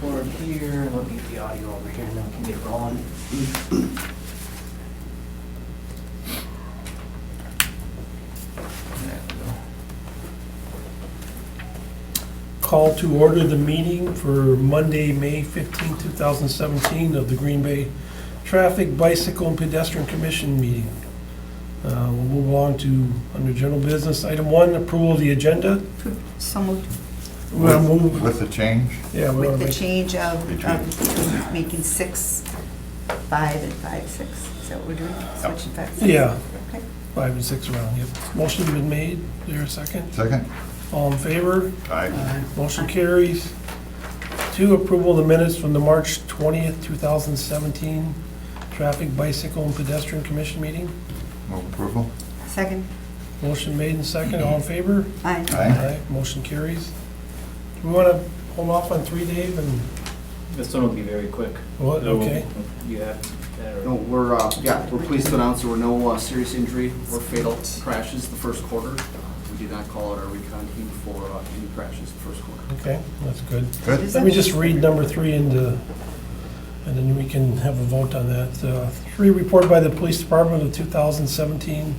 record here, and let me get the audio over here, and then we can get it rolling. There we go. Call to order the meeting for Monday, May 15, 2017 of the Green Bay Traffic, Bicycle, and Pedestrian Commission meeting. We'll move along to, under general business, item 1, approval of the agenda. So moved. We're gonna move, With the change? yeah, we're With gonna the make, change of Between. making 6, 5, and 5, 6. Is that what we're doing? Switching 5, 6? yeah, Okay. 5 and 6 around, yep. Motion's been made, is there a second? Second? All in favor? Aye. Motion carries. 2, approval of the minutes from the March 20th, 2017 Traffic, Bicycle, and Pedestrian Commission meeting. Move approval? Second? Motion made and second, all in favor? Aye. Aye. Motion carries. Do we want to hold off on 3, Dave, and This one will be very quick. what, okay? You have that, or? No, we're pleased to announce there were no serious injury or fatal crashes the first quarter. We did not call out our recon team for any crashes the first quarter. Okay, that's good. Good. Let me just read number 3 and then we can have a vote on that. 3, report by the Police Department of 2017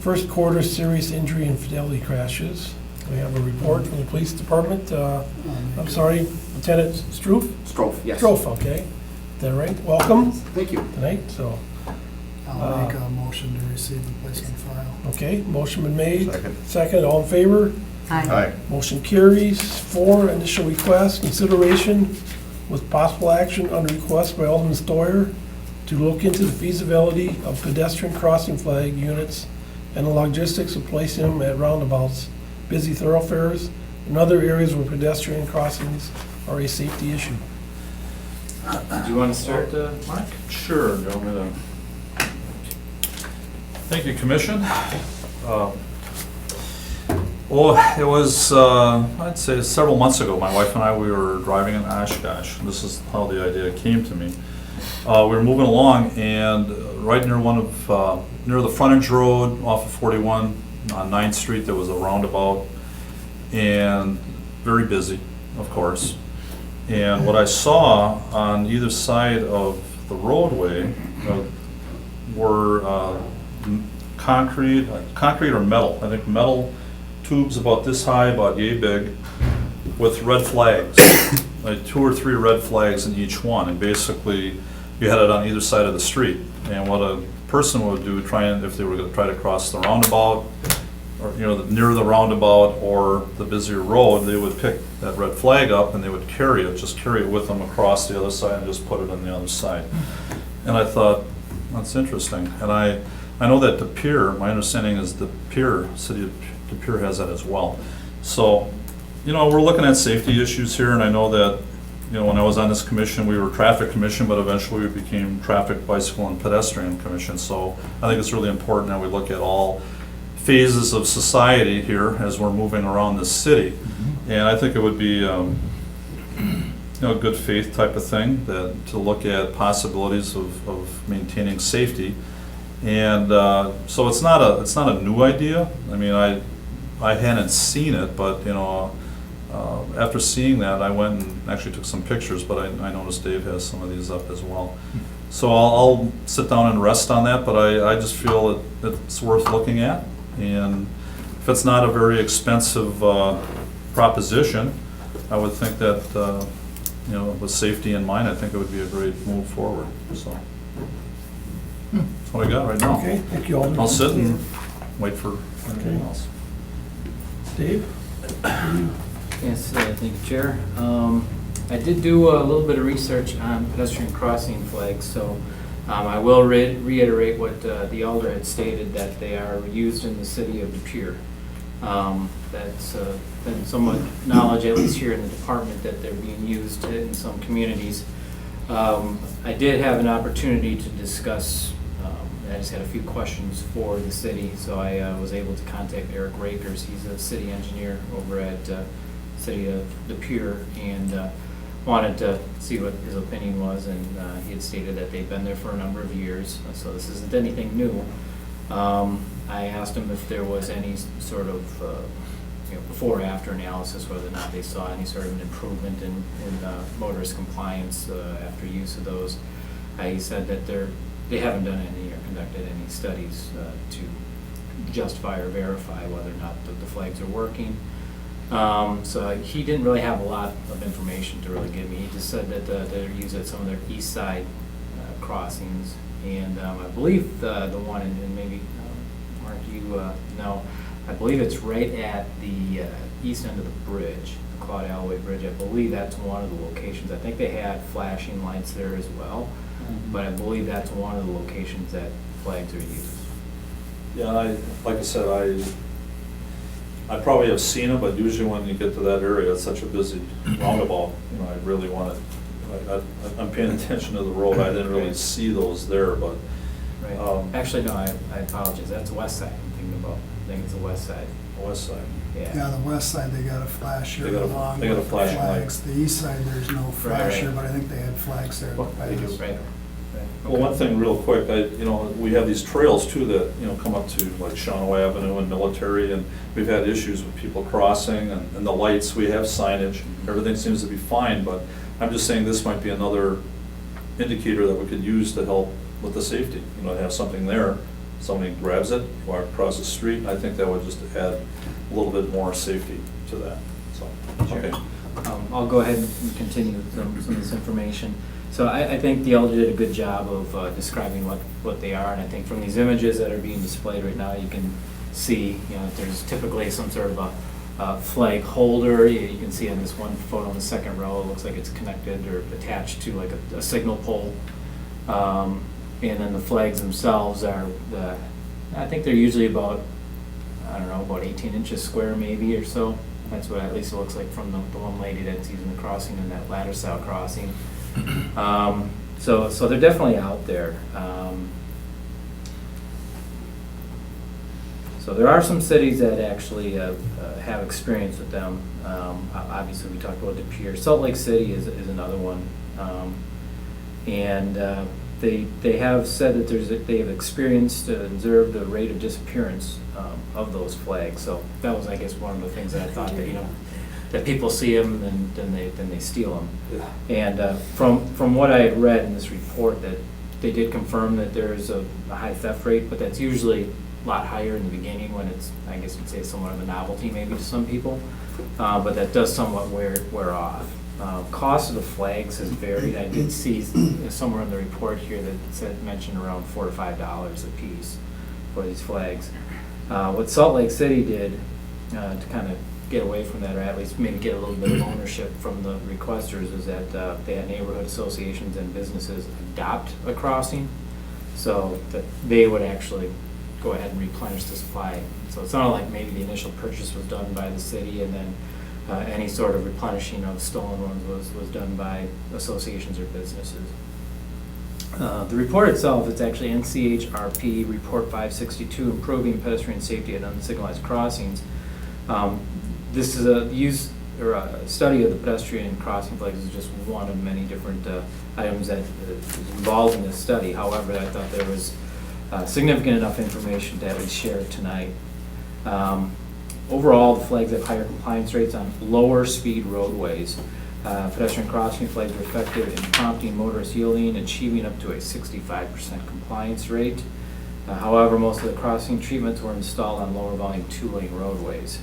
first quarter serious injury and fatality crashes. We have a report from the Police Department. I'm sorry, Lieutenant Stroof? Strofe, yes. Stroof, okay. Is that right? Welcome Thank you. tonight, so, I'll make a motion to receive and place on file. okay, motion been made. Second? Second, all in favor? Aye. Motion carries. 4, initial request, consideration with possible action on request by Alderman Stoyer to look into the feasibility of pedestrian crossing flag units and the logistics of placing them at roundabouts, busy thoroughfares, and other areas where pedestrian crossings are a safety issue. Do you want to start, Mark? Sure, Joe. Thank you, Commission. Well, it was, I'd say several months ago, my wife and I, we were driving in Oshkosh. This is how the idea came to me. We were moving along, and right near near the frontage road off of 41 on 9th Street, there was a roundabout, and very busy, of course. And what I saw on either side of the roadway were concrete or metal, I think metal tubes about this high, about yay big, with red flags, like 2 or 3 red flags in each one, and basically you had it on either side of the street. And what a person would do, if they were going to try to cross the roundabout, or near the roundabout or the busier road, they would pick that red flag up and they would carry it with them across the other side and just put it on the other side. And I thought, that's interesting. And I know that De Pere, my understanding is De Pere, city of De Pere has that as well. So, we're looking at safety issues here, and I know that, when I was on this commission, we were traffic commission, but eventually we became traffic, bicycle, and pedestrian commission. So I think it's really important that we look at all phases of society here as we're moving around this city. And I think it would be, a good faith type of thing to look at possibilities of maintaining safety. And so it's not a new idea. I mean, I hadn't seen it, but after seeing that, I went and actually took some pictures. But I noticed Dave has some of these up as well. So I'll sit down and rest on that. But I just feel that it's worth looking at. And if it's not a very expensive proposition, I would think that with safety in mind, I think it would be a great move forward. So. That's what I got right now. Okay, thank you, Alderman. I'll sit and wait for anything else. Dave? Yes, thank you, Chair. I did do a little bit of research on pedestrian crossing flags, so I will reiterate what the Alder had stated, that they are used in the city of De Pere. That's been somewhat knowledge, at least here in the department, that they're being used in some communities. I did have an opportunity to discuss, I just had a few questions for the city, so I was able to contact Eric Rakers. He's a city engineer over at City of De Pere, and wanted to see what his opinion was, and he had stated that they've been there for a number of years, so this isn't anything new. I asked him if there was any sort of before or after analysis, whether or not they saw any sort of an improvement in motorist compliance after use of those. He said that they haven't done any or conducted any studies to justify or verify whether or not the flags are working. So he didn't really have a lot of information to really give me. He just said that they're used at some of their east side crossings, and I believe the one, and maybe Mark, you know, I believe it's right at the east end of the bridge, the Claude Alloway Bridge. I believe that's one of the locations. I think they had flashing lights there as well, but I believe that's one of the locations that flags are used. Yeah, like I said, I probably have seen them, but usually when you get to that area, it's such a busy roundabout, I really want to, I'm paying attention to the road, I didn't really see those there, but. Right. Actually, no, I apologize. That's the west side I'm thinking about. I think it's the west side. West side. Yeah, the west side, they got a flasher They got a- along they got a with flashing light. flags. The east side, there's no Right, flasher, right. but I think they had flags there. Well, they do, right. Well, one thing real quick, we have these trails too that, come up to like Shawano Avenue and Military, and we've had issues with people crossing and the lights, we have signage, everything seems to be fine, but I'm just saying this might be another indicator that we could use to help with the safety, to have something there, somebody grabs it, walk across the street, I think that would just add a little bit more safety to that, so, okay. I'll go ahead and continue with some of this information. So I think the elder did a good job of describing what they are, and I think from these images that are being displayed right now, you can see, there's typically some sort of a flag holder. You can see on this one photo in the second row, it looks like it's connected or attached to like a signal pole. And then the flags themselves are I think they're usually about, I don't know, about 18 inches square maybe or so. That's what at least it looks like from the one lady that's using the crossing in that ladder style crossing. So they're definitely out there. So there are some cities that actually have experience with them. Obviously, we talked about De Pere. Salt Lake City is another one. And they have said that they have experienced, observed a rate of disappearance of those flags. So that was, I guess, one of the things that I thought that, that people see them and then they steal them. Yeah. And from what I had read in this report, that they did confirm that there's a high theft rate, but that's usually a lot higher in the beginning when it's, I guess you'd say, somewhat of a novelty maybe to some people. But that does somewhat wear off. Cost of the flags has varied. I did see somewhere in the report here that mentioned around $4 to $5 a piece for these flags. What Salt Lake City did to kind of get away from that, or at least maybe get a little bit of ownership from the requesters, is that they had neighborhood associations and businesses adopt a crossing, so that they would actually go ahead and replenish the supply. So it's not like maybe the initial purchase was done by the city, and then any sort of replenishing of stolen ones was done by associations or businesses. The report itself, it's actually NCHRP Report 562, Improving Pedestrian Safety at Unsignalized Crossings. This is a study of the pedestrian crossing flags is just one of many different items that is involved in this study. However, I thought there was significant enough information to at least share it tonight. Overall, the flags have higher compliance rates on lower speed roadways. Pedestrian crossing flags are effective in prompting motorists yielding, achieving up to a 65% compliance rate. However, most of the crossing treatments were installed on lower volume two-lane roadways.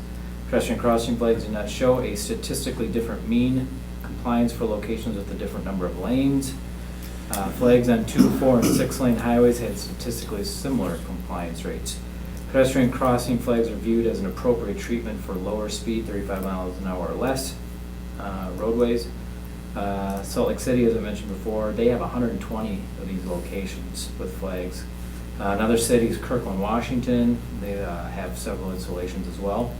Pedestrian crossing flags do not show a statistically different mean compliance for locations with a different number of lanes. Flags on 2, 4, and 6-lane highways had statistically similar compliance rates. Pedestrian crossing flags are viewed as an appropriate treatment for lower speed, 35 miles an hour or less, roadways. Salt Lake City, as I mentioned before, they have 120 of these locations with flags. Another city is Kirkland, Washington. They have several installations as well.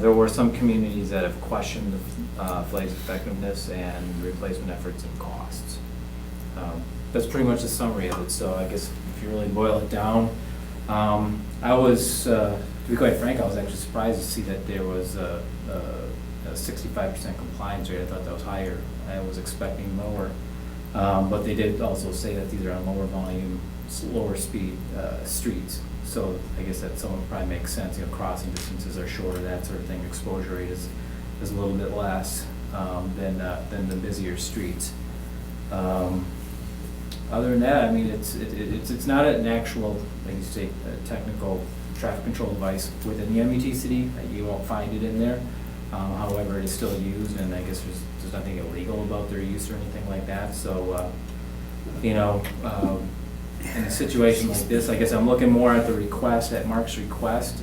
There were some communities that have questioned the flag's effectiveness and replacement efforts and costs. That's pretty much the summary of it. So I guess if you really boil it down, I was, to be quite frank, I was actually surprised to see that there was a 65% compliance rate. I thought that was higher. I was expecting lower. But they did also say that these are on lower volume, lower speed streets. So I guess that some probably makes sense, crossing distances are shorter, that sort of thing. Exposure rate is a little bit less than the busier streets. Other than that, I mean, it's not an actual, like you say, a technical traffic control device within the MUTCD. You won't find it in there. However, it is still used, and I guess there's nothing illegal about their use or anything like that. So, in a situation like this, I guess I'm looking more at the request, at Mark's request,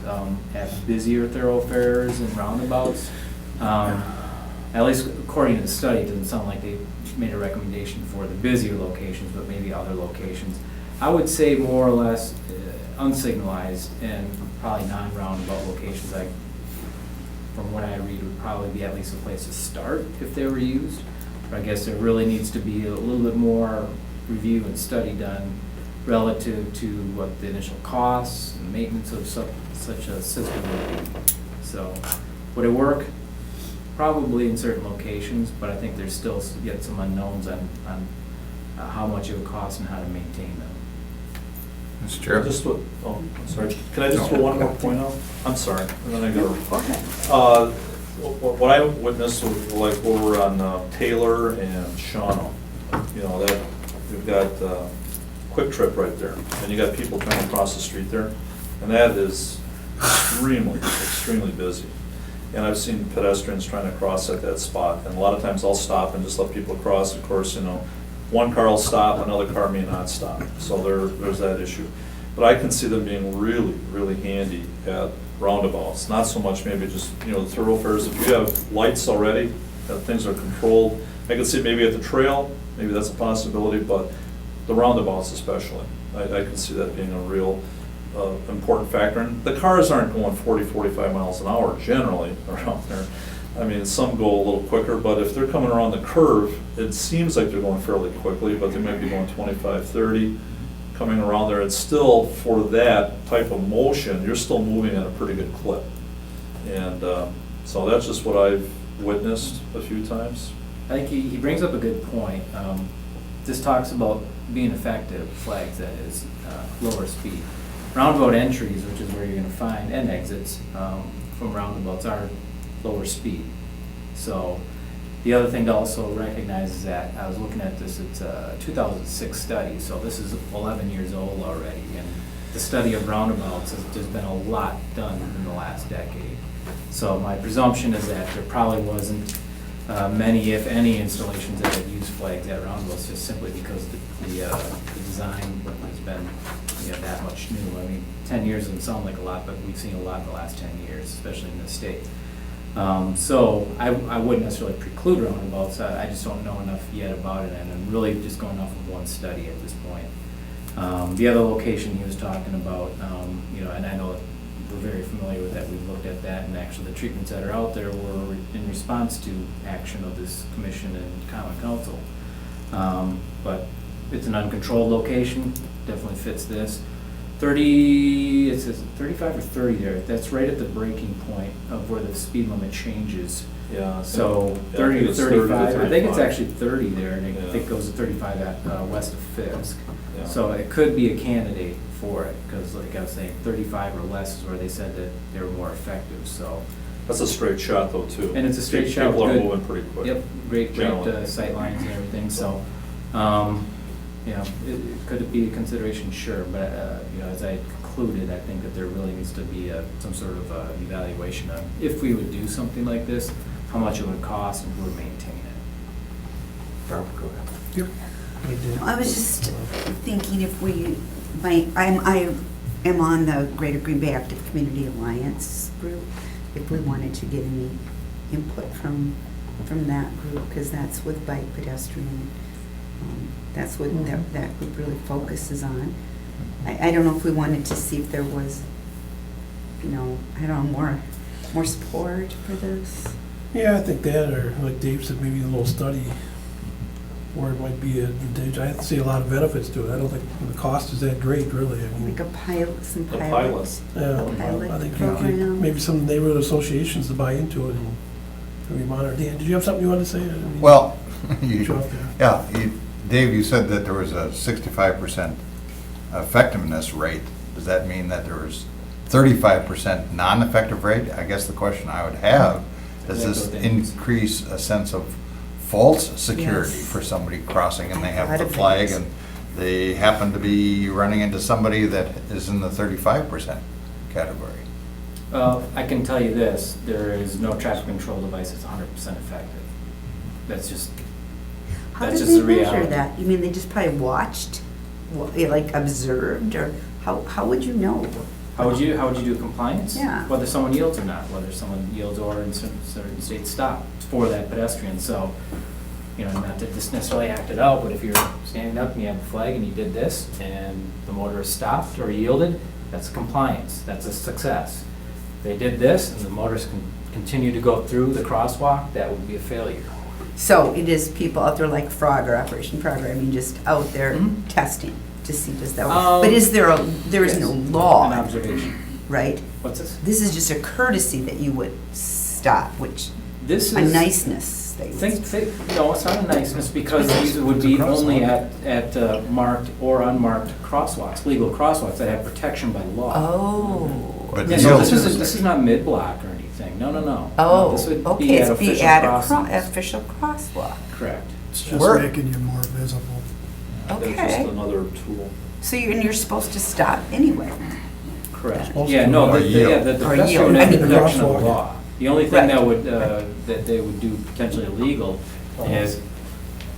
at busier thoroughfares and roundabouts. At least according to the study, it doesn't sound like they made a recommendation for the busier locations, but maybe other locations. I would say more or less unsignalized and probably non-roundabout locations, like from what I read, would probably be at least a place to start if they were used. But I guess there really needs to be a little bit more review and study done relative to what the initial costs and maintenance of such a system would be. So, would it work? Probably in certain locations, but I think there's still yet some unknowns on how much it would cost and how to maintain them. Mr. Chair? I'm sorry. Can I just throw one more point out? I'm sorry. And then I gotta. Okay. What I witnessed was like over on Taylor and Shawano, that we've got Quick Trip right there, and you got people trying to cross the street there, and that is extremely busy. And I've seen pedestrians trying to cross at that spot, and a lot of times I'll stop and just let people cross. Of course, one car will stop, another car may not stop, so there's that issue. But I can see them being really, really handy at roundabouts, not so much maybe just, the thoroughfares. If you have lights already, that things are controlled, I can see maybe at the trail, maybe that's a possibility, but the roundabouts especially, I can see that being a real important factor. And the cars aren't going 40, 45 miles an hour generally around there. I mean, some go a little quicker, but if they're coming around the curve, it seems like they're going fairly quickly, but they might be going 25, 30, coming around there. It's still, for that type of motion, you're still moving at a pretty good clip. And so that's just what I've witnessed a few times. I think he brings up a good point. This talks about being effective flags, that is, lower speed. Roundabout entries, which is where you're going to find, and exits from roundabouts, are lower speed. So the other thing to also recognize is that I was looking at this, it's a 2006 study, so this is 11 years old already. And the study of roundabouts, there's been a lot done in the last decade. So my presumption is that there probably wasn't many, if any, installations that have used flags at roundabouts, just simply because the design has been that much new. I mean, 10 years doesn't sound like a lot, but we've seen a lot in the last 10 years, especially in this state. So I wouldn't necessarily preclude roundabouts. I just don't know enough yet about it, and I'm really just going off of one study at this point. The other location he was talking about, and I know we're very familiar with that. We've looked at that, and actually the treatments that are out there were in response to action of this commission and common council. But it's an uncontrolled location, definitely fits this. 30, it says 35 or 30 there. That's right at the breaking point of where the speed limit changes. Yeah. So yeah, 30 to 35. I think it's 35. actually 30 there, and I Yeah. think it goes to 35 at west of Fisk. Yeah. So it could be a candidate for it, because like I was saying, 35 or less is where they said that they were more effective, so. That's a straight shot though, too. And it's a straight shot. People are good- moving pretty quick. Yep, great Generally. sight lines and everything, so, could it be a consideration? Sure, but, as I concluded, I think that there really needs to be some sort of evaluation of, if we would do something like this, how much it would cost and who would maintain it. Barbara, go ahead. Yep. I was just thinking if I am on the Greater Green Bay Active Community Alliance group, if we wanted to get any input from that group, because that's with bike pedestrian. That's what that group really focuses on. I don't know if we wanted to see if there was, more support for this. Yeah, I think that, or like Dave said, maybe a little study where it might be advantageous. I see a lot of benefits to it. I don't think the cost is that great, really. I mean, Like a pilot, some The pilots. yeah, pilot I think program. maybe some neighborhood associations to buy into it and maybe monitor. Dan, did you have something you wanted to say? I mean, Well, cut you off there. yeah, Dave, you said that there was a 65% effectiveness rate does that mean that there was 35% non-effective rate? I guess the question I would have, does this increase a sense of false security Yes. for somebody crossing and they have Lot the of flag things. and they happen to be running into somebody that is in the 35% category? I can tell you this, there is no traffic control device that's 100% effective. That's just, How that's did just they the measure reality. that? You mean they just probably watched, like observed, or how would you know? How would you do compliance? Yeah. Whether someone yields or not, whether someone yields or in certain states stop for that pedestrian. So, you know, not that this necessarily acted out, but if you're standing up and you have a flag and you did this and the motorist stopped or yielded, that's compliance, that's a success. They did this and the motorist can continue to go through the crosswalk, that would be a failure. So it is people out there like Frogger, Operation Frogger, I mean, just out there Mhm. testing to see does that work? Um, But there is no Yes. law, An observation. right? What's this? This is just a courtesy that you would stop, which, This is. a niceness that you would. No, it's not a niceness, because these would be only at marked or unmarked crosswalks, legal crosswalks that have protection by law. Oh. But Yeah, the so yield- this is not mid-block or anything, no. No, Oh, This would okay, be at it's be official at a crossings. official crosswalk. Correct. It's just Where- making you more visible. That's just Okay. another tool. So you're supposed to stop anyway. Correct. Supposed Yeah, to. no, Or the yield. Or pedestrian yield. would I have the mean, protection of crosswalk. the law. The only thing Right. that would, that they would do potentially illegal is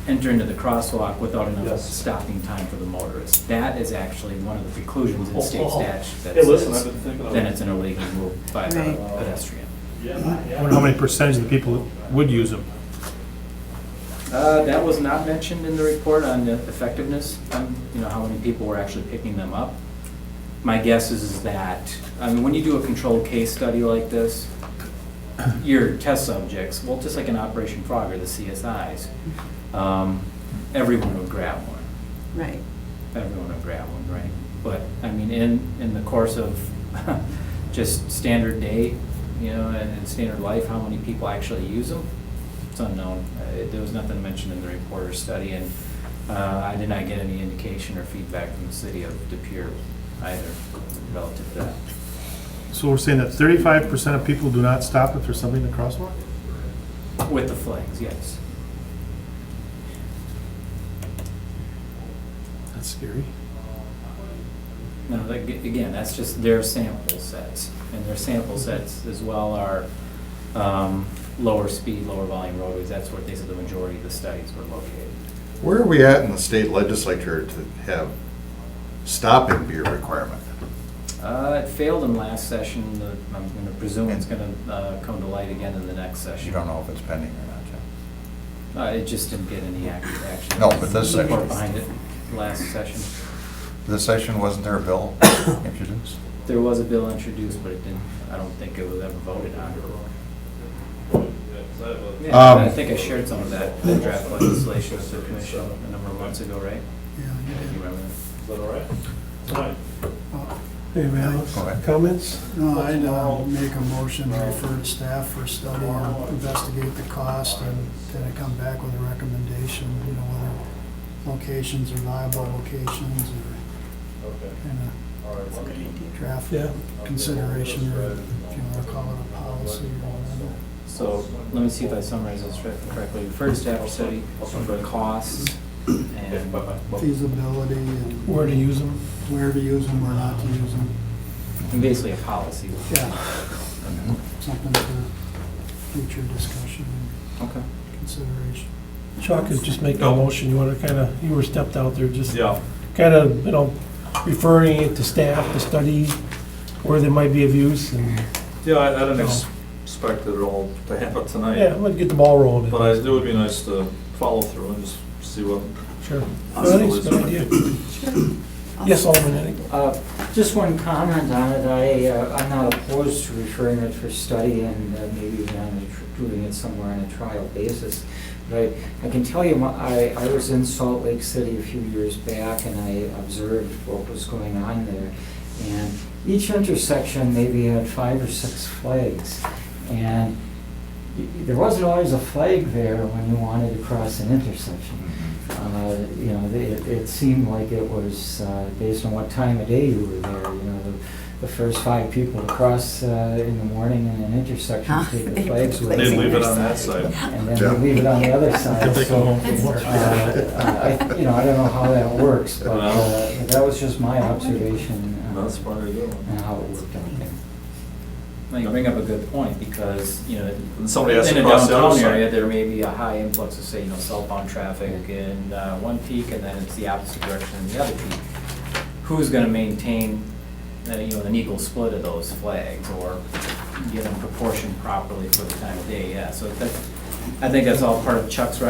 enter into the crosswalk without enough Yes. stopping time for the motorist. That is actually one of the preclusions in state statute that Hey, listen, I've says, been thinking of then it's an illegal move by the Right. pedestrian. I wonder how many percentage of the people would use them? That was not mentioned in the report on the effectiveness, you know, how many people were actually picking them up. My guess is that, I mean, when you do a controlled case study like this, your test subjects, well, just like in Operation Frog or the CSIs, everyone would grab one. Right. Everyone would grab one, right? But, I mean, in the course of just standard day, you know, and in standard life, how many people actually use them? It's unknown. There was nothing mentioned in the reporter's study, and I did not get any indication or feedback from the city of De Pere either relative to that. So we're saying that 35% of people do not stop if there's something in the crosswalk? With the flags, yes. That's scary. No, again, that's just their sample sets, and their sample sets as well are lower speed, lower volume roadways. That's where they said the majority of the studies were located. Where are we at in the state legislature to have stopping be a requirement? It failed in last session. I'm going to presume it's going to come to light again in the next session. You don't know if it's pending or not, Jim? It just didn't get any active action. No, but this Support session. behind it last session. This session, wasn't there a bill introduced? There was a bill introduced, but it didn't, I don't think it was ever voted on. Yeah, I think I shared some of that draft legislation with the commission a number of months ago, right? Yeah, you You did. remember that? Is that all right? Anybody Go else? ahead. Comments? No, I'd make a motion to refer to staff for study and investigate the cost and kind of come back with a recommendation, you know, whether locations are viable locations or Okay. kind All right. Let me- of draft Yeah. consideration or if you want to call it a policy or whatever. So let me see if I summarize this correctly. Refer to staff study for costs and Feasibility and Where to use them? where to use them or not to use them. and basically a policy. Yeah, something for future discussion Okay. and consideration. Chuck is just making a motion, you want to kind of, you were stepped out there, just Yeah, kind of, you know, referring it to staff to study where they might be of use, and, yeah, I didn't expect it all to happen tonight. yeah, let's get the ball rolling. But it would be nice to follow through and just see what. Sure. I think it's a good idea. Yes, Alderman Henning. Just one comment on it. I'm not opposed to referring it for study and maybe even doing it somewhere on a trial basis. But I can tell you, I was in Salt Lake City a few years back and I observed what was going on there. And each intersection maybe had 5 or 6 flags. And there wasn't always a flag there when you wanted to cross an intersection. You know, it seemed like it was based on what time of day you were there, you know, the first 5 people to cross in the morning in an intersection, take the flags with They them. leave it on that side. And then they leave it on the other side. They So, come home from work. you know, I don't know how that works, but that was just my observation That's probably a good one. and how it worked out there. Well, you bring up a good point, because, you know, And somebody has to in a cross the other downtown area, side. there may be a high influx of, say, you know, southbound traffic in one peak, and then it's the opposite direction in the other peak. Who's gonna maintain, you know, an equal split of those flags, or get them proportioned properly for the time of day? Yeah, so I think that's all part of Chuck's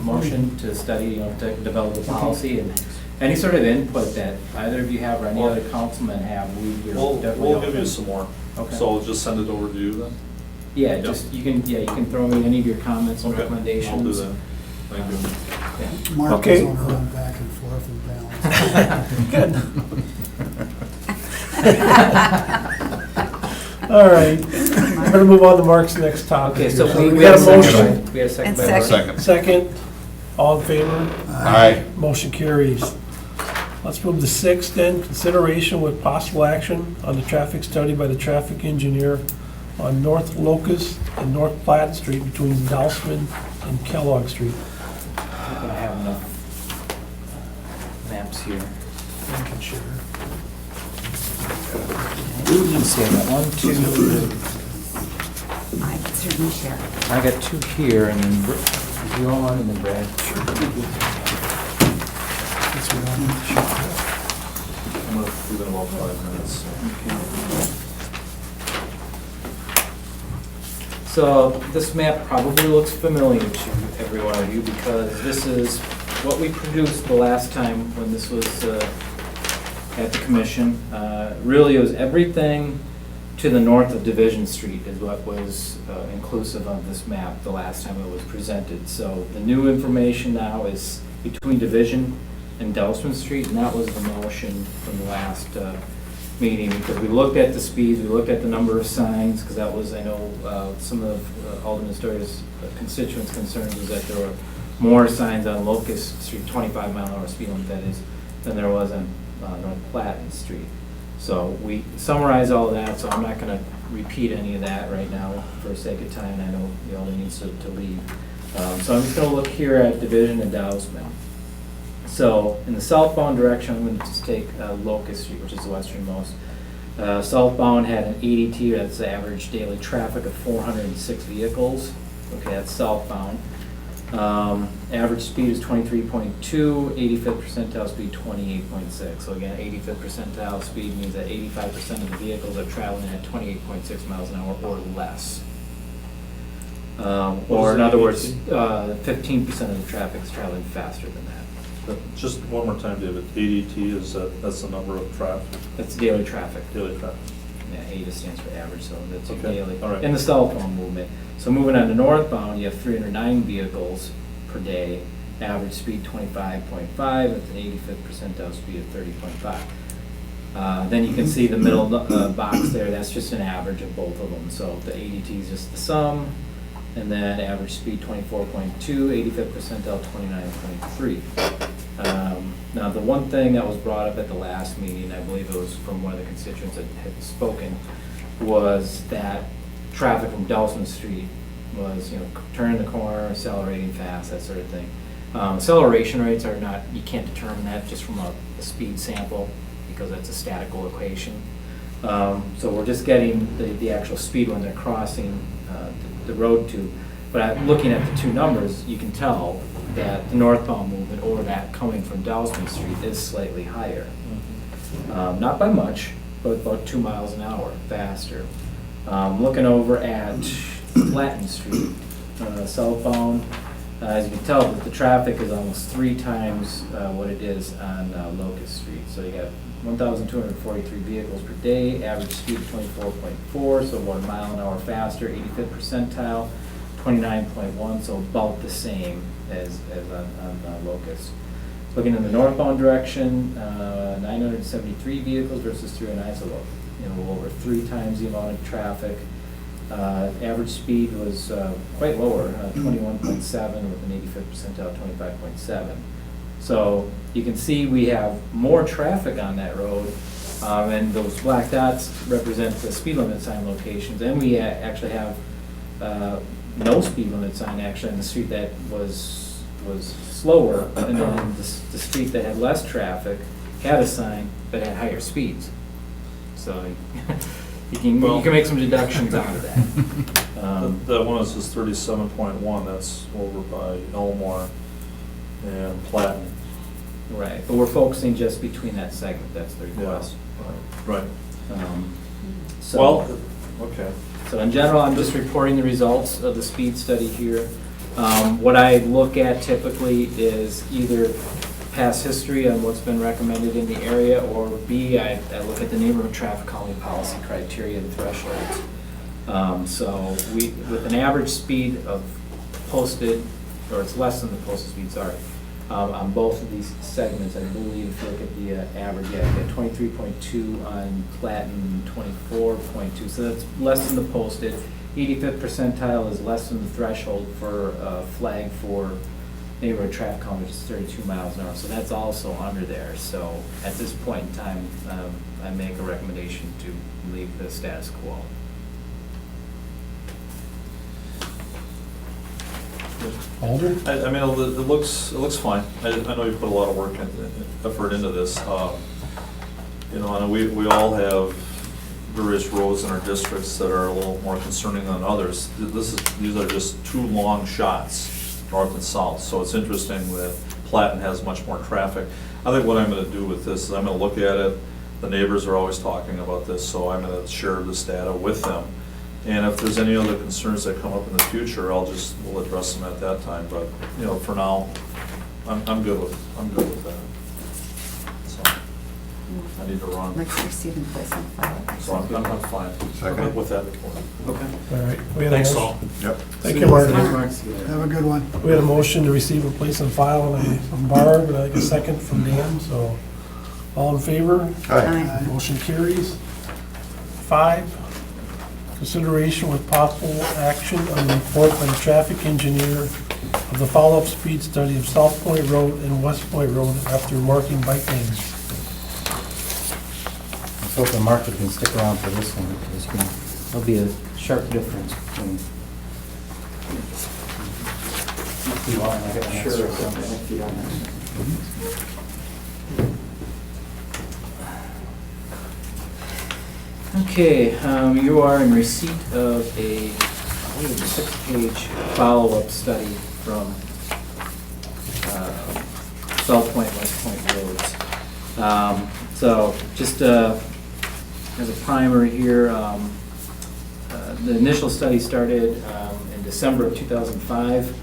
motion to study, you know, to develop a policy, and any sort of input that either of you have or any other councilmen have, we're definitely. We'll give you some more. Okay. So I'll just send it over to you then? Yeah, just, you can throw me any of your comments and Okay, recommendations. I'll do that. Thank you. Yeah. Mark Okay. doesn't run back and forth and balance. All right, we're gonna move on to Mark's next topic. Okay, so here. we got had a motion. We had a second. And by second. Mark. Second. Second, all in favor? Aye. Motion carries. Let's move to 6 then, consideration with possible action on the traffic study by the traffic engineer on North Locust and North Platte Street between Dousman and Kellogg Street. I'm gonna have enough maps here. Thank you, Chair. Let's see, I got 1, 2, I can certainly share. I got 2 here, and then, if you all want, and then Brad. Guess we don't need to show that. I'm gonna leave in about 5 minutes. So this map probably looks familiar to every one of you, because this is what we produced the last time when this was at the commission. Really, it was everything to the north of Division Street is what was inclusive of this map the last time it was presented. So the new information now is between Division and Dousman Street, and that was the motion from the last meeting, because we looked at the speeds, we looked at the number of signs, because that was, I know, some of Alderman Story's constituents' concerns was that there were more signs on Locust Street, 25-mile-an-hour speed limit, that is, than there was on North Platte Street. So we summarized all of that, so I'm not going to repeat any of that right now for sake of time. I know the Alderman needs to leave. So I'm just going to look here at Division and Dousman. So in the southbound direction, I'm going to just take Locust Street, which is the westernmost. Southbound had an ADT, that's the average daily traffic of 406 vehicles. Okay, that's southbound. Average speed is 23.2, 85th percentile speed 28.6. So again, 85th percentile speed means that 85% of the vehicles are traveling at 28.6 miles an hour or less. Or in other words, 15% of the traffic is traveling faster than that. Just one more time, David. ADT, that's the number of traffic, That's daily traffic. daily traffic. Yeah, ADA stands for average, so that's your Okay, daily. all right. In the southbound movement. So moving on to northbound, you have 309 vehicles per day, average speed 25.5, with an 85th percentile speed of 30.5. Then you can see the middle box there, that's just an average of both of them. So the ADT is just the sum, and then average speed 24.2, 85th percentile 29.3. Now, the one thing that was brought up at the last meeting, I believe it was from one of the constituents that had spoken, was that traffic from Dousman Street was, you know, turning the corner, accelerating fast, that sort of thing. Acceleration rates are not, you can't determine that just from a speed sample, because that's a statical equation. So we're just getting the actual speed when they're crossing the road tube. But looking at the two numbers, you can tell that the northbound movement, or that coming from Dousman Street, is slightly higher. Not by much, but about 2 miles an hour faster. Looking over at Latin Street, southbound, as you can tell, the traffic is almost 3 times what it is on Locust Street. So you got 1,243 vehicles per day, average speed 24.4, so about a mile an hour faster, 85th percentile, 29.1, so about the same as on Locust. Looking in the northbound direction, 973 vehicles versus 309, so about, you know, over 3 times the amount of traffic. Average speed was quite lower, 21.7 with an 85th percentile, 25.7. So you can see we have more traffic on that road, and those black dots represent the speed limit sign locations. And we actually have no speed limit sign actually on the street that was slower, and then the street that had less traffic had a sign but had higher speeds. So you can make some deductions out of that. That one is 37.1, that's over by Elmore and Platten. Right, but we're focusing just between that segment, that's the request. Right. So- Well, okay. So in general, I'm just reporting the results of the speed study here. What I look at typically is either past history on what's been recommended in the area, or B, I look at the neighborhood traffic calming policy criteria and thresholds. So with an average speed of posted, or it's less than the posted speed, sorry, on both of these segments, I believe if you look at the average, yeah, you got 23.2 on Platten, 24.2, so that's less than the posted. 85th percentile is less than the threshold for flag for neighborhood traffic calm, which is 32 miles an hour, so that's also under there. So at this point in time, I make a recommendation to leave the status quo. Alder? I mean, it looks fine. I know you put a lot of work and effort into this. You know, and we all have various roads in our districts that are a little more concerning than others. These are just two long shots, north and south. So it's interesting that Platten has much more traffic. I think what I'm going to do with this is I'm going to look at it. The neighbors are always talking about this, so I'm going to share this data with them. And if there's any other concerns that come up in the future, we'll address them at that time. But, you know, for now, I'm good with that. So I need to run. Let's receive and place on file. So I'm fine Second. with that report. Okay. All right. We had a Thanks, motion- all. Yep. Thank you, Mark. Have a good one. We had a motion to receive and place on file from Barb, and I get a second from Dan, so all in favor? Aye. Motion carries. 5, consideration with possible action on the report by the traffic engineer of the follow-up speed study of South Point Road and West Point Road after marking bike lanes. Let's hope the market can stick around for this one, because there'll be a sharp difference between. If you want, I got an answer or something, if you don't. Okay, you are in receipt of a 6-page follow-up study from South Point, West Point roads. So just as a primer here, the initial study started in December of 2005.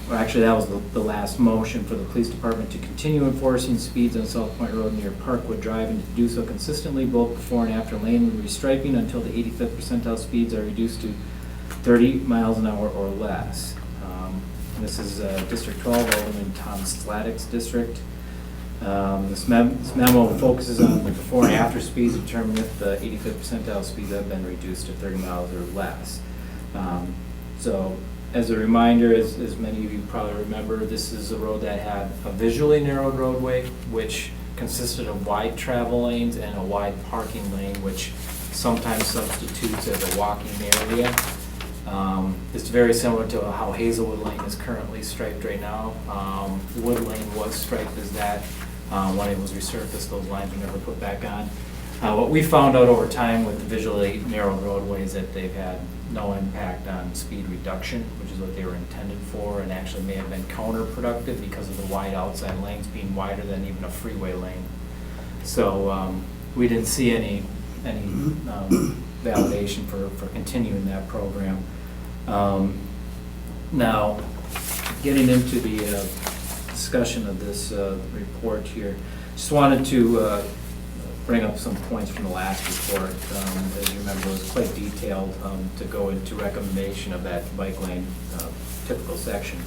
Well, actually, that was the last motion for the police department to continue enforcing speeds on South Point Road near Parkwood Drive, and to do so consistently both before and after lane restriping until the 85th percentile speeds are reduced to 30 miles an hour or less. This is District 12, Alderman Tom Sladek's district. This memo focuses on the before and after speeds to determine if the 85th percentile speeds have been reduced to 30 miles or less. So, as a reminder, as many of you probably remember, this is a road that had a visually narrowed roadway, which consisted of wide travel lanes and a wide parking lane, which sometimes substitutes as a walking area. It's very similar to how Hazelwood Lane is currently striped right now. Wood Lane was striped as that. When it was resurfaced, those lines were never put back on. What we found out over time with the visually narrowed roadways that they've had no impact on speed reduction, which is what they were intended for, and actually may have been counterproductive because of the wide outside lanes being wider than even a freeway lane. So we didn't see any validation for continuing that program. Now, getting into the discussion of this report here, just wanted to bring up some points from the last report. As you remember, it was quite detailed to go into recommendation of that bike lane typical section.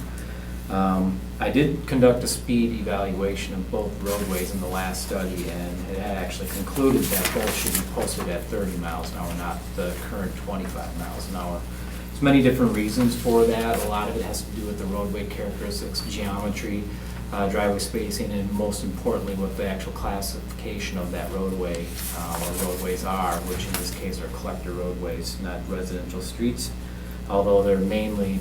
I did conduct a speed evaluation of both roadways in the last study, and it had actually concluded that both should be posted at 30 miles an hour, not the current 25 miles an hour. There's many different reasons for that. A lot of it has to do with the roadway characteristics, geometry, driveway spacing, and most importantly, with the actual classification of that roadway, or roadways are, which in this case are collector roadways, not residential streets, although they're mainly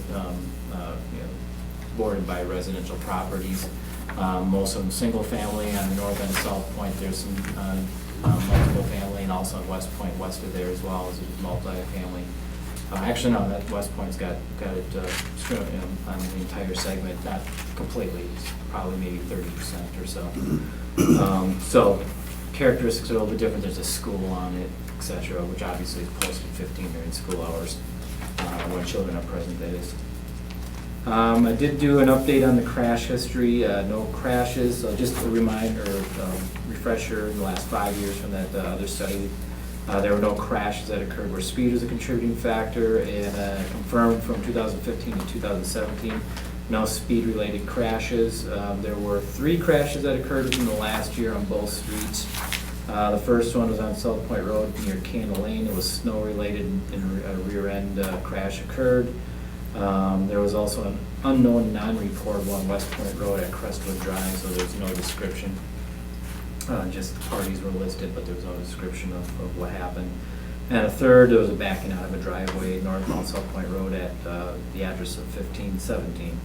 bordered by residential properties. Most of them single family. On the north end of South Point, there's some multiple family, and also in West Point, west of there as well, is multi-family. Actually, no, that West Point's got it on the entire segment, not completely, it's probably maybe 30% or so. So characteristics are a little bit different. There's a school on it, et cetera, which obviously is posted 15 during school hours, when children are present, that is. I did do an update on the crash history, no crashes, so just a reminder, refresher, in the last 5 years from that other study, there were no crashes that occurred where speed was a contributing factor, and confirmed from 2015 to 2017, no speed-related crashes. There were 3 crashes that occurred within the last year on both streets. The first one was on South Point Road near Candle Lane. It was snow-related, and a rear-end crash occurred. There was also an unknown non-reportable on West Point Road at Crestwood Drive, so there's no description. Just the parties were listed, but there was no description of what happened. And a third, there was a backing out of a driveway northbound South Point Road at the address of 1517.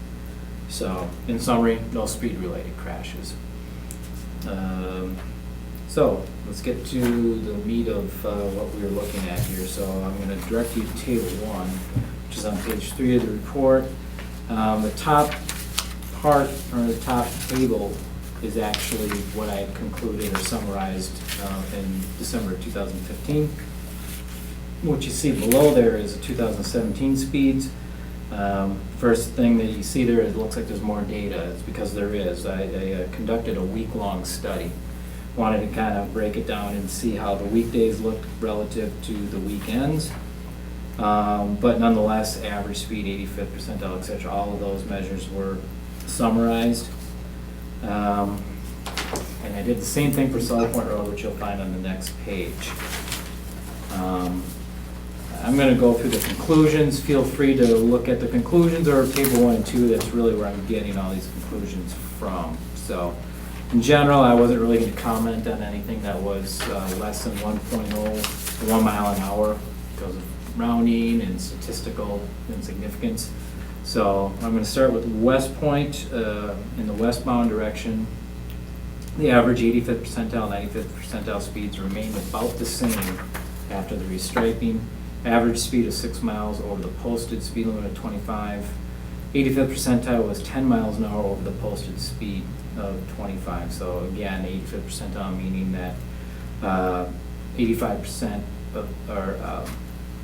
So, in summary, no speed-related crashes. So, let's get to the meat of what we were looking at here. So, I'm going to direct you to Table 1, which is on page 3 of the report. The top part, or the top table, is actually what I had concluded or summarized in December of 2015. What you see below there is the 2017 speeds. First thing that you see there is it looks like there's more data. It's because there is. I conducted a week-long study. Wanted to kind of break it down and see how the weekdays looked relative to the weekends. But nonetheless, average speed, 85th percentile, et cetera, all of those measures were summarized. And I did the same thing for South Point Road, which you'll find on the next page. I'm going to go through the conclusions. Feel free to look at the conclusions or Table 1 and 2. That's really where I'm getting all these conclusions from. So, in general, I wasn't really going to comment on anything that was less than 1.0, 1 mile an hour because of rounding and statistical insignificance. So I'm going to start with West Point in the westbound direction. The average 85th percentile, 95th percentile speeds remained about the same after the restriping. Average speed of 6 miles over the posted speed limit of 25. 85th percentile was 10 miles an hour over the posted speed of 25. So again, 85th percentile meaning that 85% of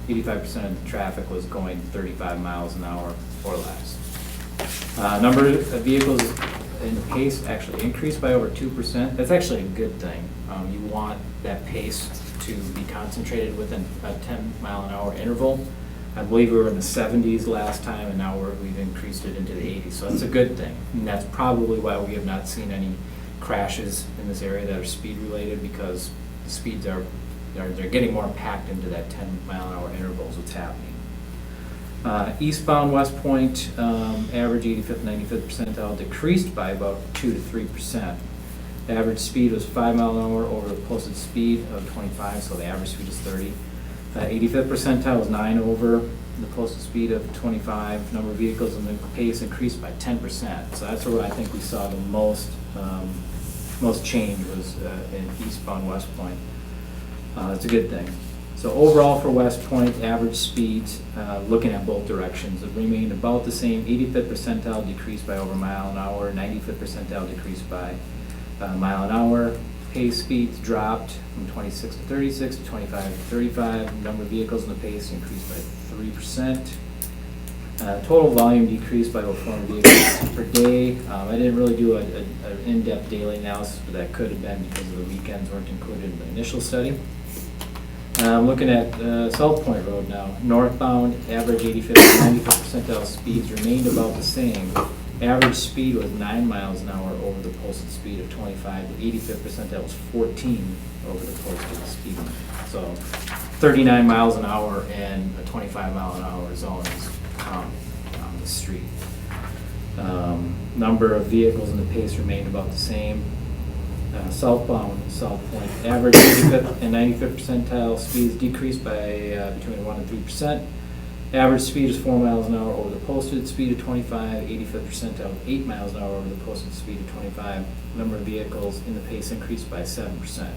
the traffic was going 35 miles an hour or less. Number of vehicles in the pace actually increased by over 2%. That's actually a good thing. You want that pace to be concentrated within a 10 mile an hour interval. I believe we were in the 70s last time, and now we've increased it into the 80s. So that's a good thing. And that's probably why we have not seen any crashes in this area that are speed related, because the speeds they're getting more packed into that 10 mile an hour interval is what's happening. Eastbound West Point, average 85th, 95th percentile decreased by about 2 to 3%. The average speed was 5 miles an hour over the posted speed of 25, so the average speed is 30. 85th percentile was 9 over the posted speed of 25. Number of vehicles and the pace increased by 10%. So that's where I think we saw the most change was in eastbound West Point. It's a good thing. So overall for West Point, average speeds, looking at both directions, it remained about the same. 85th percentile decreased by over a mile an hour. 95th percentile decreased by a mile an hour. Pace speeds dropped from 26 to 36 to 25 to 35. Number of vehicles in the pace increased by 3%. Total volume decreased by over 400 vehicles per day. I didn't really do an in-depth daily analysis, but that could have been because the weekends weren't included in the initial study. Looking at South Point Road now. Northbound, average 85th and 95th percentile speeds remained about the same. Average speed was 9 miles an hour over the posted speed of 25. The 85th percentile was 14 over the posted speed limit. So 39 miles an hour in a 25 mile an hour zone is common on the street. Number of vehicles and the pace remained about the same. Southbound South Point, average 85th and 95th percentile speeds decreased by between 1 and 3%. Average speed is 4 miles an hour over the posted speed of 25, 85th percentile 8 miles an hour over the posted speed of 25. Number of vehicles in the pace increased by 7%.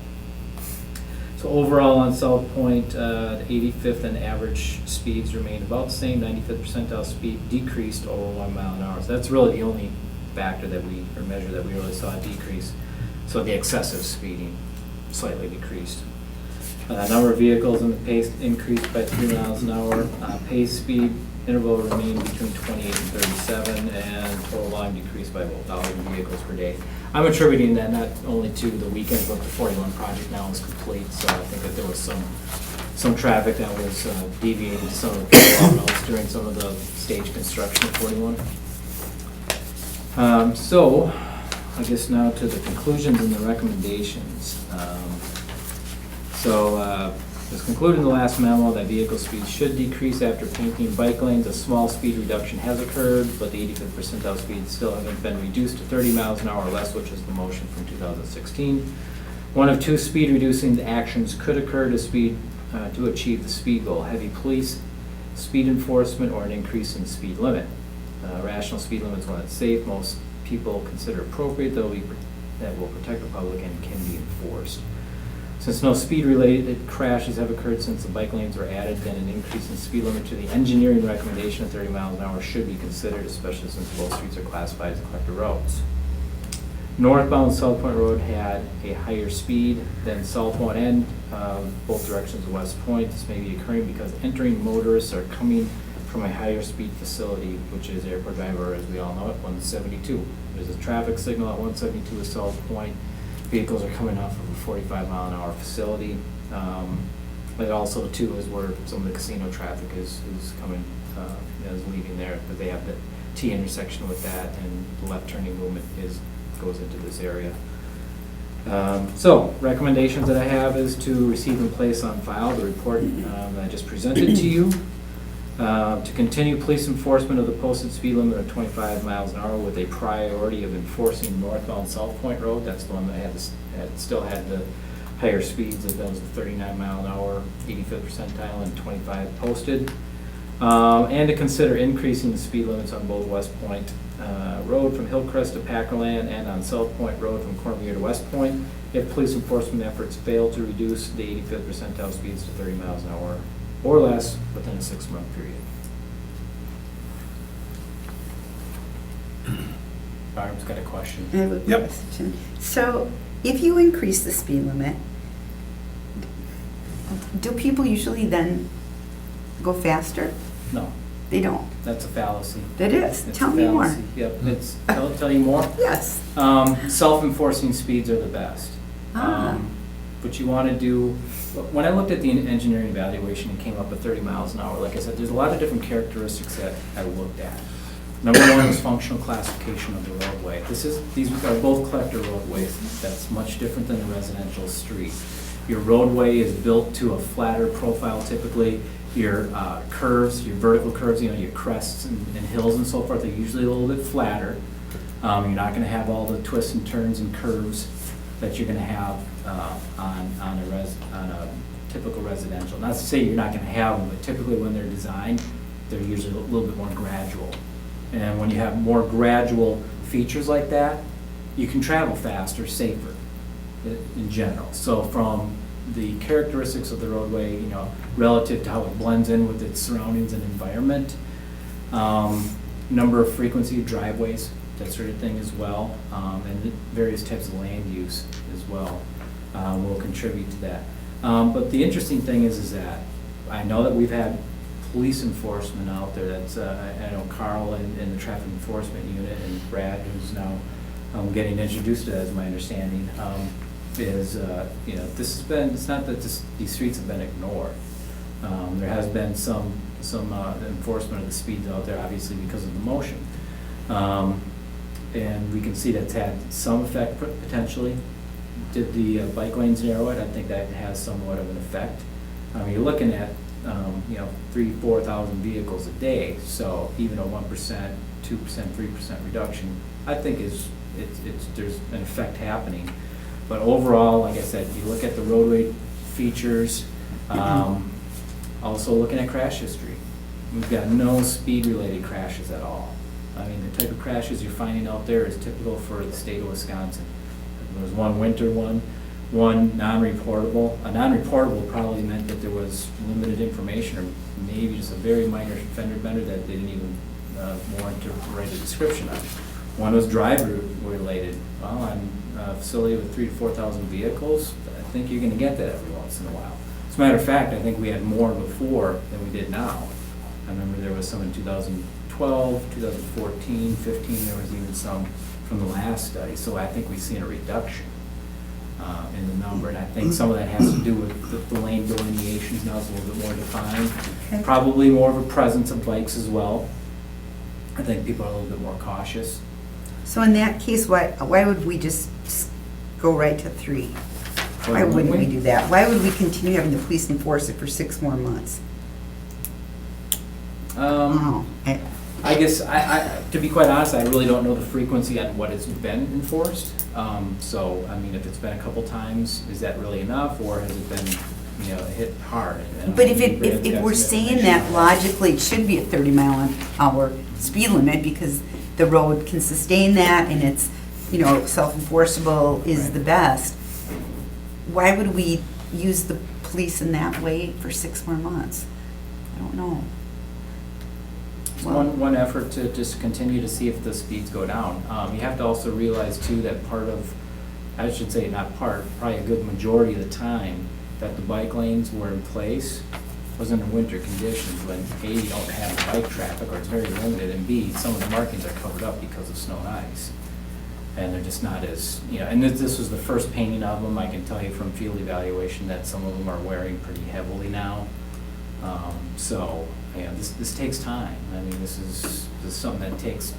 So overall on South Point, the 85th and average speeds remained about the same. 95th percentile speed decreased over 1 mile an hour. So that's really the only factor that or measure that we really saw a decrease. So the excessive speeding slightly decreased. Number of vehicles in the pace increased by 3 miles an hour. Pace speed interval remained between 28 and 37, and total volume decreased by about 1,000 vehicles per day. I'm attributing that not only to the weekend, but the 41 project now is complete, so I think that there was some traffic that was deviating to some of the routes during some of the stage construction of 41. So, I guess now to the conclusions and the recommendations. As concluded in the last memo, that vehicle speeds should decrease after painting bike lanes. A small speed reduction has occurred, but the 85th percentile speeds still haven't been reduced to 30 miles an hour or less, which is the motion from 2016. One of two speed reducing actions could occur to achieve the speed goal: heavy police speed enforcement or an increase in speed limit. Rational speed limits when it's safe, most people consider appropriate, that will protect the public and can be enforced. Since no speed-related crashes have occurred since the bike lanes were added, then an increase in speed limit to the engineering recommendation of 30 miles an hour should be considered, especially since both streets are classified as collector roads. Northbound South Point Road had a higher speed than southbound end, both directions of West Point. This may be occurring because entering motorists are coming from a higher speed facility, which is Airport Drive, or as we all know it, 172. There's a traffic signal at 172 at South Point. Vehicles are coming off of a 45 mile an hour facility. But also too is where some of the casino traffic is coming, is leaving there, but they have the T intersection with that, and the left turning movement goes into this area. So recommendations that I have is to receive and place on file the report that I just presented to you. To continue police enforcement of the posted speed limit of 25 miles an hour with a priority of enforcing northbound South Point Road. That's the one that still had the higher speeds. That was the 39 mile an hour, 85th percentile, and 25 posted. And to consider increasing the speed limits on both West Point Road from Hillcrest to Packerland and on South Point Road from Cormier to West Point if police enforcement efforts fail to reduce the 85th percentile speeds to 30 miles an hour or less within a 6-month period. Barb's got a question. I have a Yep. question. So if you increase the speed limit, do people usually then go faster? No, They don't. that's a fallacy. That is. It's Tell a me more. fallacy. Yep, tell you more. Yes. Self-enforcing speeds are the best. Ah. What you want to do, when I looked at the engineering evaluation, it came up at 30 miles an hour. Like I said, there's a lot of different characteristics that I looked at. Number one was functional classification of the roadway. These are both collector roadways. That's much different than a residential street. Your roadway is built to a flatter profile typically. Your curves, your vertical curves, your crests and hills and so forth are usually a little bit flatter. You're not going to have all the twists and turns and curves that you're going to have on a typical residential. Not to say you're not going to have them, but typically when they're designed, they're usually a little bit more gradual. And when you have more gradual features like that, you can travel faster, safer in general. So from the characteristics of the roadway, relative to how it blends in with its surroundings and environment, number of frequency of driveways, that sort of thing as well, and various types of land use as well will contribute to that. But the interesting thing is that I know that we've had police enforcement out there. That's I know Carl in the traffic enforcement unit, and Brad, who's now getting introduced to that, is my understanding. This has been. It's not that these streets have been ignored. There has been some enforcement of the speeds out there, obviously because of the motion. And we can see that's had some effect potentially. Did the bike lanes narrow it? I think that has somewhat of an effect. You're looking at, 3,000-4,000 vehicles a day, so even a 1%, 2%, 3% reduction, I think there's an effect happening. But overall, like I said, you look at the roadway features, also looking at crash history. We've got no speed-related crashes at all. I mean, the type of crashes you're finding out there is typical for the state of Wisconsin. There was one winter one non-reportable. A non-reportable probably meant that there was limited information or maybe just a very minor fender bender that they didn't even warrant to write a description of. One was driver related. Well, on a facility with 3,000 to 4,000 vehicles, I think you're going to get that every once in a while. As a matter of fact, I think we had more before than we did now. I remember there was some in 2012, 2014, 15, there was even some from the last study. So I think we've seen a reduction in the number. And I think some of that has to do with the lane delineations now is a little bit more defined. Okay. Probably more of a presence of bikes as well. I think people are a little bit more cautious. So in that case, why would we just go right to 3? Why wouldn't we do that? Why would we continue having the police enforce it for 6 more months? Wow. I guess, to be quite honest, I really don't know the frequency on what has been enforced. So, I mean, if it's been a couple times, is that really enough, or has it been, hit hard? And But if we're saying that logically, it should be a 30-mile-an-hour speed limit because the road can sustain that and it's, self-enforceable is Right. the best. Why would we use the police in that way for 6 more months? I don't know. It's one effort to just continue to see if the speeds go down. You have to also realize too that probably a good majority of the time that the bike lanes were in place was under winter conditions when A, you don't have bike traffic or it's very limited, and B, some of the markings are covered up because of snow and ice. And they're just not as, and this was the first painting of them. I can tell you from field evaluation that some of them are wearing pretty heavily now. This takes time. I mean, this is something that takes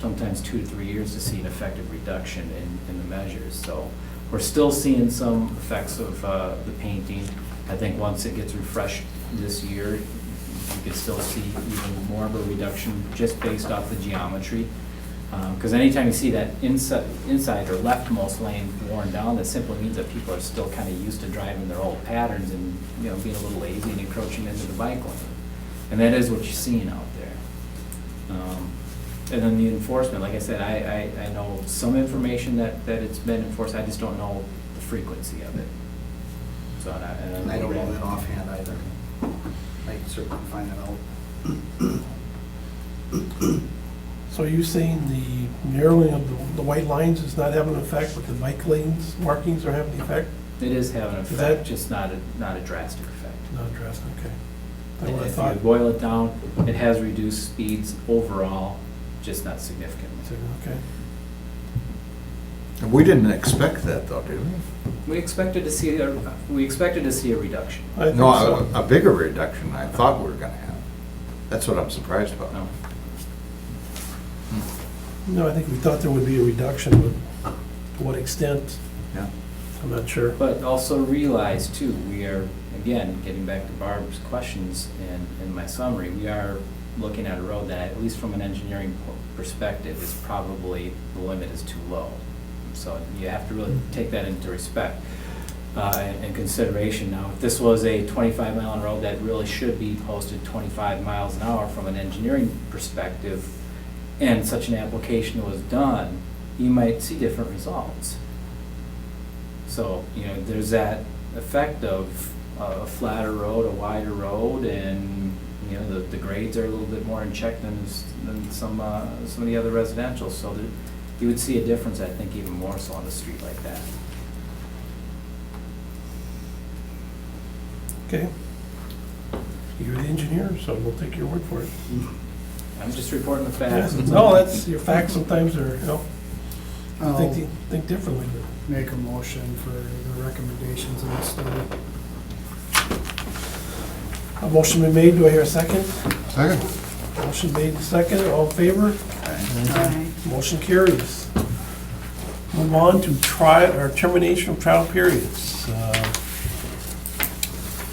sometimes 2 to 3 years to see an effective reduction in the measures. So we're still seeing some effects of the painting. I think once it gets refreshed this year, you could still see even more of a reduction just based off the geometry. Because anytime you see that inside or leftmost lane worn down, that simply means that people are still kind of used to driving their old patterns and being a little lazy and encroaching into the bike lane. And that is what you're seeing out there. And then the enforcement, like I said, I know some information that it's been enforced. I just don't know the frequency of it. So I don't know that offhand either. I can certainly find that out. So are you saying the narrowing of the white lines is not having an effect, but the bike lanes markings are having an effect? It is having an Is that- effect, just not a drastic effect. Not drastic, okay. That's what I If you thought. boil it down, it has reduced speeds overall, just not significantly. Okay. We didn't expect that though, did we? We expected to see a reduction. I think No, so. a bigger reduction I thought we were gonna have. That's what I'm surprised about. No. No, I think we thought there would be a reduction, but to what extent, Yeah. I'm not sure. But also realize too, we are, again, getting back to Barb's questions and my summary, we are looking at a road that, at least from an engineering perspective, is probably, the limit is too low. So you have to really take that into respect and consideration. Now, if this was a 25-mile road that really should be posted 25 miles an hour from an engineering perspective, and such an application was done, you might see different results. So, there's that effect of a flatter road, a wider road, and, the grades are a little bit more in check than some of the other residential. So you would see a difference, I think, even more so on a street like that. Okay. You're the engineer, so we'll take your word for it. I'm just reporting the Yeah, facts. no, that's, your facts sometimes are, I'll think differently. make a motion for the recommendations of the study. A motion been made, do I hear a second? Second. Motion made and seconded, all in favor? Aye. Motion carries. Move on to trial, or termination of trial periods.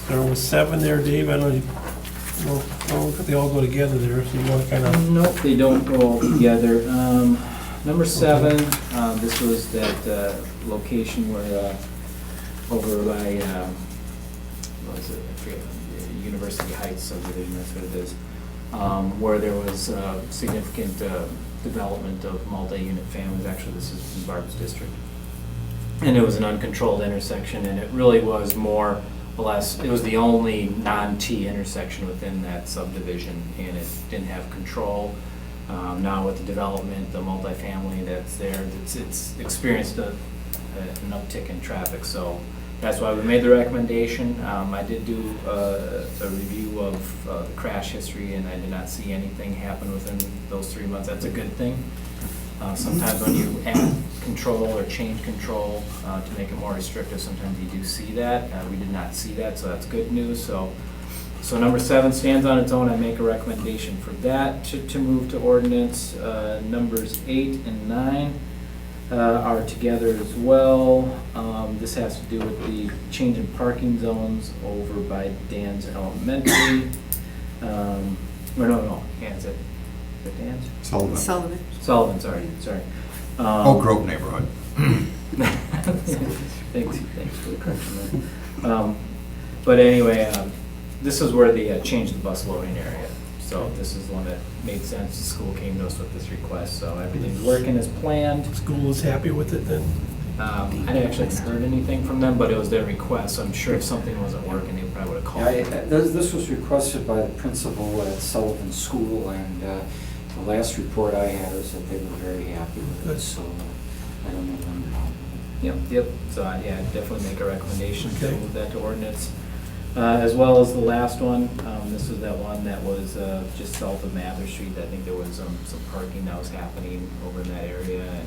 There was 7 there, Dave, I don't know if they all go together there, so you want to kind of, Nope, they don't go all together. Number 7, this was that location where, over by, what was it, I forget, University Heights subdivision, that's what it is, where there was significant development of multi-unit families. Actually, this is in Barb's district. And it was an uncontrolled intersection, and it really was more or less, it was the only non-T intersection within that subdivision, and it didn't have control. Now with the development, the multifamily that's there, it's experienced an uptick in traffic, so that's why we made the recommendation. I did do a review of the crash history, and I did not see anything happen within those 3 months. That's a good thing. Sometimes when you add control or change control to make it more restrictive, sometimes you do see that. We did not see that, so that's good news. So number 7 stands on its own. I make a recommendation for that to move to ordinance. Numbers 8 and 9 are together as well. This has to do with the change in parking zones over by Dan's Elementary. No, Dan's it. Is it Dan's? Sullivan. Sullivan. Sorry. Oak Grove neighborhood. Thanks for the correction there. But anyway, this is where they changed the bus loading area. So this is the one that made sense. The school came to us with this request, so everything's working as planned. school is happy with it then? I actually haven't heard anything from them, but it was their request, so I'm sure if something wasn't working, they probably would have called. This was requested by the principal at Sullivan School, and the last report I had is that they were very happy with it, so I don't know when. Yep, so yeah, I'd definitely make a recommendation to Okay. move that to ordinance. As well as the last one, this was that one that was just south of Mather Street. I think there was some parking that was happening over in that area, and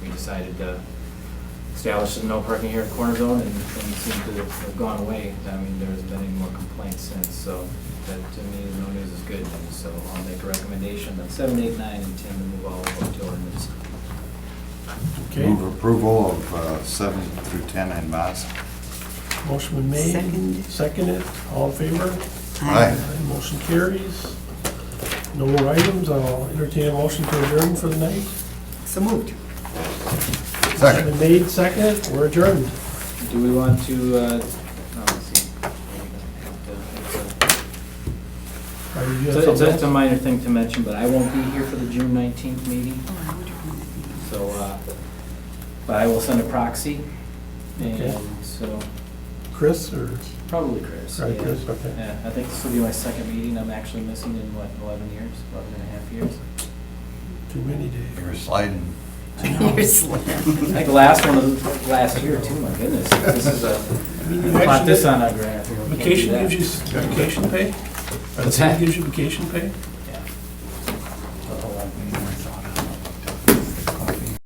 we decided to establish no parking here at Corner Zone, and things seem to have gone away. I mean, there hasn't been any more complaints since, so that to me, no news is good news. So I'll make a recommendation that 7, 8, 9, and 10 to move all of them to ordinance. Okay, Move approval of 7 through 10 en masse. motion been made. Second. Seconded, all in favor? Aye. Motion carries. No more items, I'll entertain a motion to adjourn for the night. So moved. Motion Second. been made, seconded, we're adjourned. Do we want to, let's see. All right, you have So it's something it's a else? minor thing to mention, but I won't be here for the June 19th meeting, Oh, I wonder when that meeting. so, but I will send a proxy, Okay. and so, Chris, or, probably Chris. right, yeah. Chris, okay. Yeah, I think this will be my second meeting. I'm actually missing in, 11 years, 11 and a half years. Too many days. You're sliding. You're slim. I think the last one was last year too, my goodness. This is a, I mean, you plot actually this get- on a graph. Vacation gives you vacation pay? Or the What's city that? gives you vacation pay?